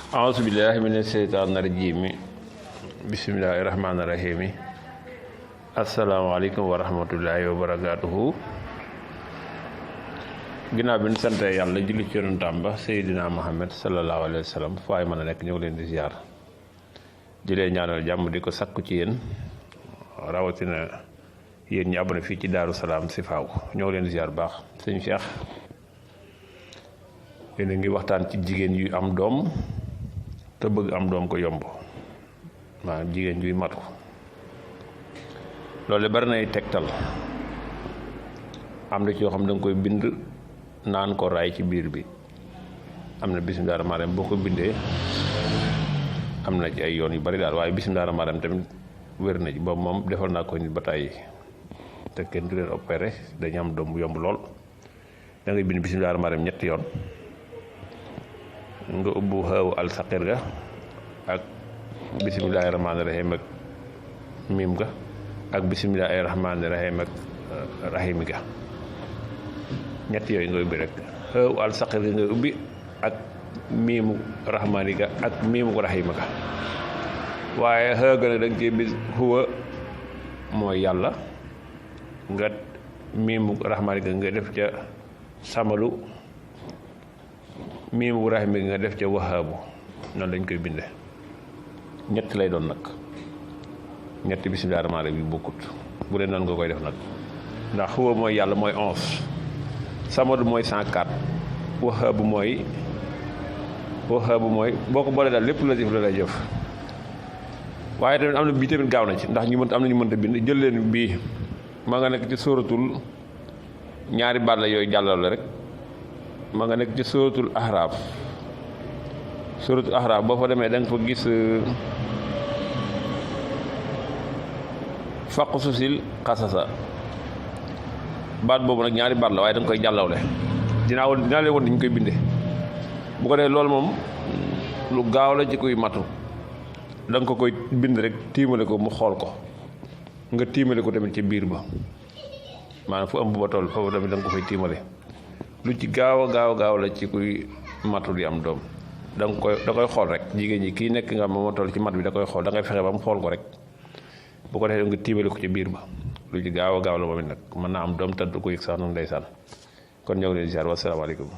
أعوذ بالله من الشيطان الرجيم بسم الله الرحمن الرحيم السلام عليكم ورحمة الله وبركاته ginnaaw bi ñu sante yàlla julli ci yonentam ba Seydina Muhammad sallallahu alayhi wa sallam fu ay mën a nekk ñëw leen di ziar di leen ñaanal jàmm di ko sakku ci yéen rawatina yéen ñi abonné fii ci Daaru Salaam si faaw ñëw leen di ziar baax sëñ Cheikh yéen a ngi waxtaan ci jigéen yu am doom te bëgg am doom ko yomb maanaam jigéen juy matu loolu bari nay tegtal am na ci yoo xam da nga koy bind naan ko raay ci biir bi am na bismillaahi rahmaani rahiim boo ko bindee am na ci ay yoon yu bari daal waaye bismillaahi rahmaani rahiim tamit wér na ci boobu moom defal naa ko nit ba tàyyi te kenn du leen opéré dañu am doom bu yomb lool da ngay bind bismillaahi rahmaani rahiim ñetti yoon nga ubbu xaw al saqir ga ak bismillaahi rahmaani rahiim ak miim ga ak bismillaahi rahmaani rahiim ak rahim ga ñett yooyu nga ubbi rek xaw al saqir ga nga ubbi ak miimu rahmaani ga ak miimu rahim ga waaye xëy ga nag da nga cee bis huwa mooy yàlla nga miimu rahmaani ga nga def ca samalu miimu rahim gi nga def ca wahaabu noonu lañ koy binde ñett lay doon nag ñetti bismillaahi rahmaani rahiim bi bokkut bu dee noonu nga koy def nag ndax xuwa mooy yàlla mooy 11 samadu mooy 104 wahaabu mooy boo ko boolee daal lépp la jëf la lay jëf waaye tamit am na bii tamit gaaw na ci ndax am na ñu mënta bind jël leen bii maa nga nekk ci sóoratul ñaari baat la yooyu jàllal la rek ma nga nekk ci suratul ahraaf boo fa demee da nga fa gis faq susil xasasa baat boobu nag ñaari baat la waaye da nga koy jàllawle dinaa leen woon dañu koy binde bu ko defee loolu moom lu gaaw la ci kuy matu da nga ko koy bind rek tiimale ko mu xool ko nga tiimale ko tamit ci biir ba maanaam fu ëmb ba toll foofu tamit da nga ko fay tiimale lu ci gaaw la ci kuy matu di am doom da koy xool rek jigéen ñi kii nekk nga moo toll ci mat bi da koy xool da ngay fexe ba mu xool ko rek bu ko defee nga tiimale ko ci biir ba lu ci gaaw la moom it nag mën naa am doom te du ko yëg sax noonu ndeysaan kon ñëw leen ziar wasalaamaaleykum